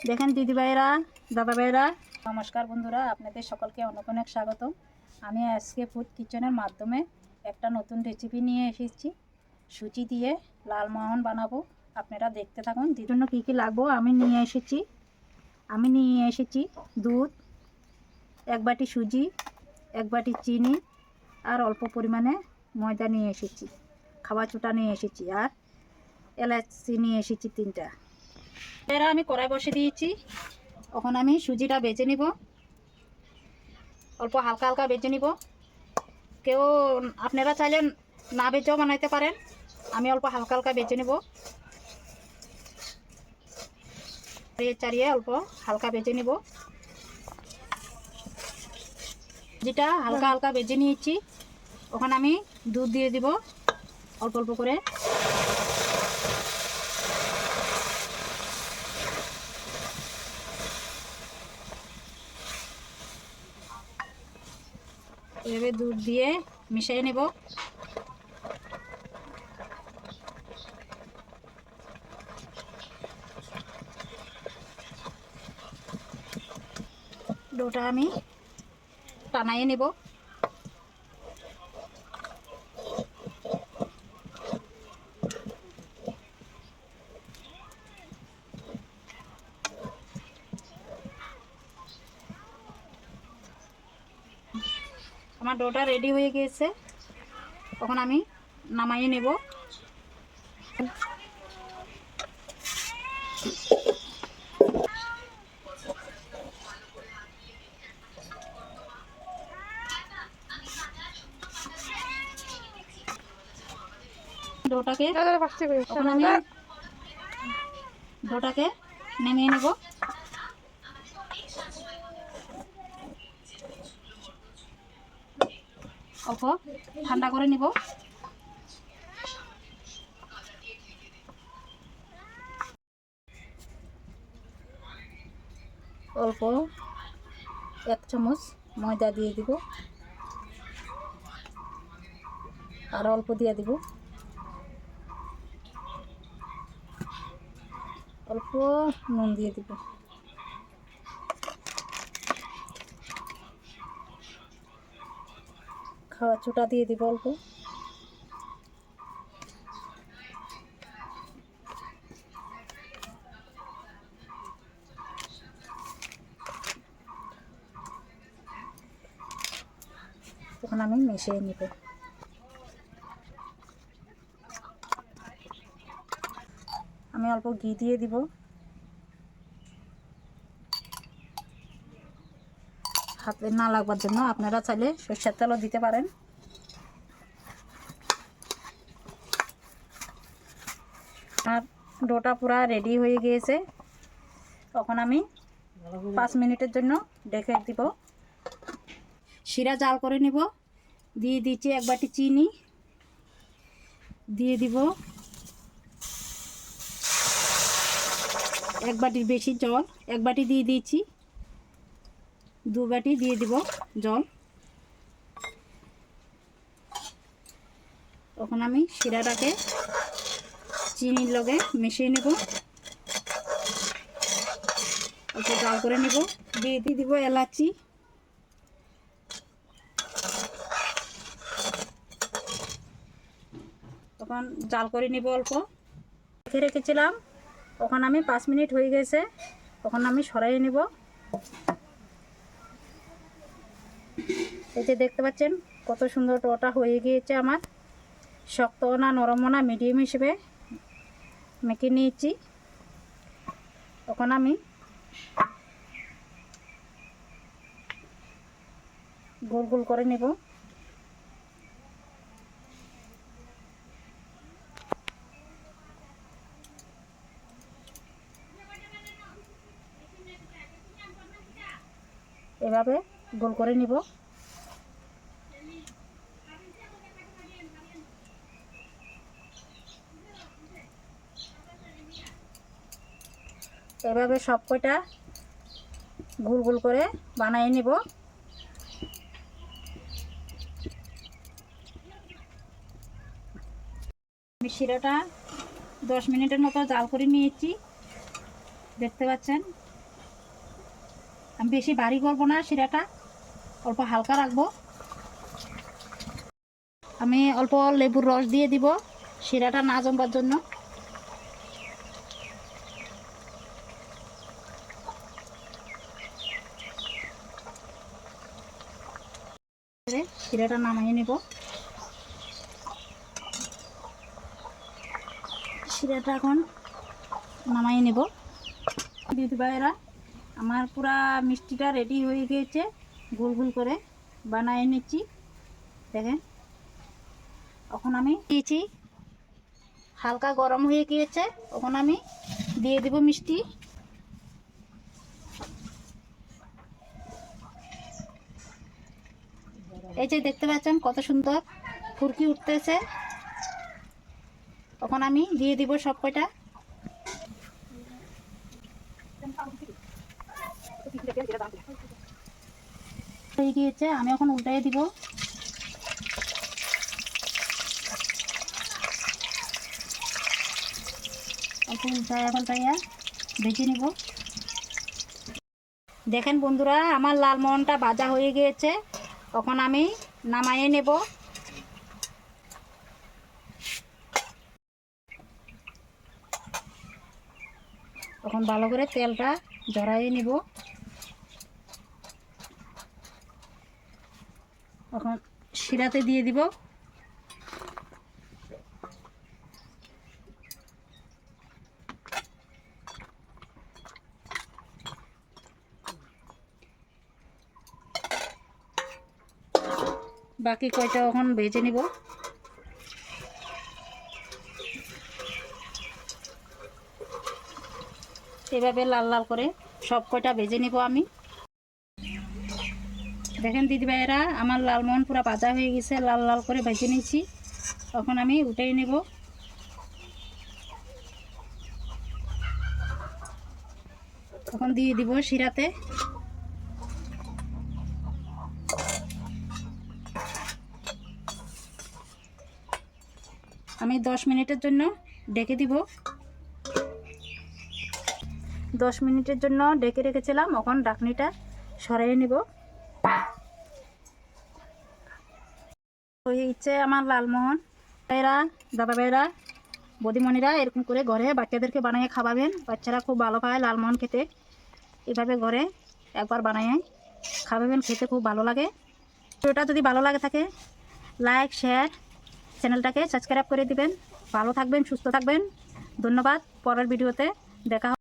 দেখেন দিদিভাইরা, দাদাভাইরা, নমস্কার বন্ধুরা, আপনাদের সকলকে অনেক অনেক স্বাগত। আমি আজকে ফুড কিচেনের মাধ্যমে একটা নতুন রেসিপি নিয়ে এসেছি। সুজি দিয়ে লালমোহন বানাবো, আপনারা দেখতে থাকুন। এর জন্য কী কী লাগবো আমি নিয়ে এসেছি দুধ, 1 বাটি সুজি, 1 বাটি চিনি, আর অল্প পরিমাণে ময়দা নিয়ে এসেছি, খাওয়া চুটা নিয়ে এসেছি, আর এলাচি নিয়ে এসেছি 3টা। এরা আমি কড়াই বসে দিয়েছি। এখন আমি সুজিটা বেজে নিব, অল্প হালকা হালকা বেজে নিব। কেউ আপনারা চাইলে না বেজেও বানাইতে পারেন, আমি অল্প হালকা হালকা বেজে নিব। চারিয়ে অল্প হালকা বেজে নিব। যেটা হালকা হালকা বেজে নিয়েছি, ওখানে আমি দুধ দিয়ে দিব অল্প অল্প করে। এভাবে দুধ দিয়ে মিশিয়ে নেব। ডোটা আমি টানাইয়ে নেব। আমার ডোটা রেডি হয়ে গিয়েছে, তখন আমি নামাইয়ে নেব। ডোটাকে নেমিয়ে নেব। অল্প ঠান্ডা করে নিব। অল্প 1 চামচ ময়দা দিয়ে দিব, আর অল্প দিয়ে দিব। অল্প নুন দিয়ে দিব। খাওয়া চুটা দিয়ে দিব অল্প। তখন আমি মিশিয়ে নিব। আমি অল্প ঘি দিয়ে দিব। হাতে না লাগবার জন্য আপনারা চাইলে সরষের তেলও দিতে পারেন। আর ডোটা পুরা রেডি হয়ে গিয়েছে, তখন আমি 5 মিনিটের জন্য ঢেকে দিব। শিরা জাল করে নিব। দিয়ে দিচ্ছি 1 বাটি চিনি, দিয়ে দিব 1 বাটির বেশি জল। 1 বাটি দিয়ে দিয়েছি, 2 বাটি দিয়ে দিব জল। তখন আমি শিরাটাকে চিনির লগে মিশিয়ে নেব, অল্প জাল করে নেব। দিয়ে দিব এলাচি, তখন জাল করে নিব অল্প। রেখে রেখেছিলাম, তখন আমি 5 মিনিট হয়ে গেছে, তখন আমি সরাইয়ে নেব। এই যে দেখতে পাচ্ছেন কত সুন্দর ডোটা হয়ে গিয়েছে আমার। শক্ত না নরম না মিডিয়াম হিসেবে মেখে নিয়েছি। তখন আমি গোল গোল করে নেব। এভাবে গোল করে নিব। এভাবে সব কয়টা গোল গোল করে বানিয়ে নিব। আমি শিরাটা 10 মিনিটের মতো জাল করে নিয়েছি, দেখতে পাচ্ছেন। আমি বেশি ভারী করবো না, শিরাটা অল্প হালকা রাখবো। আমি অল্প লেবুর রস দিয়ে দিব শিরাটা না জমবার জন্য। শিরাটা নামিয়ে নেব। শিরাটা এখন নামিয়ে নেব। দিদি ভাইয়েরা, আমার পুরা মিষ্টিটা রেডি হয়ে গিয়েছে, গোল গোল করে বানিয়ে নিচ্ছি। দেখেন, এখন আমি দিয়েছি, হালকা গরম হয়ে গিয়েছে, এখন আমি দিয়ে দেব মিষ্টি। এই যে দেখতে পাচ্ছেন কত সুন্দর ফুরকি উঠতেছে। এখন আমি দিয়ে দিব সব কয়টা। হয়ে গিয়েছে, আমি এখন উল্টাই দিব। অল্প উল্টাইয়া পাল্টাইয়া ভেজে নিব। দেখেন বন্ধুরা, আমার লালমোহনটা ভাজা হয়ে গিয়েছে, এখন আমি নামাইয়ে নেব। এখন ভালো করে তেলটা ঝরাইয়ে নেব। এখন শিরাতে দিয়ে দিব। বাকি কয়টা এখন ভেজে নিব। এভাবে লাল লাল করে সব কয়টা ভেজে নিব আমি। দেখেন দিদি ভাইয়েরা, আমার লালমোহন পুরো ভাজা হয়ে গেছে, লাল লাল করে ভেজে নিয়েছি। এখন আমি উঠাই নেব। এখন দিয়ে দিব শিরাতে। আমি 10 মিনিটের জন্য ঢেকে দিব। 10 মিনিটের জন্য ঢেকে রেখেছিলাম, এখন ঢাকনিটা সরিয়ে নিব। হয়ে গেছে আমার লালমোহন। ভাইরা, দাদা ভাইরা, বৌদিমণিরা, এরকম করে ঘরে বাচ্চাদেরকে বানিয়ে খাওয়াবেন। বাচ্চারা খুব ভালো পায় লালমোহন খেতে। এভাবে ঘরে একবার বানিয়ে খাওয়াবেন, খেতে খুব ভালো লাগে। ভিডিওটা যদি ভালো লাগে থাকে, লাইক শেয়ার, চ্যানেলটাকে সাবস্ক্রাইব করে দিবেন। ভালো থাকবেন, সুস্থ থাকবেন। ধন্যবাদ। পরের ভিডিওতে দেখা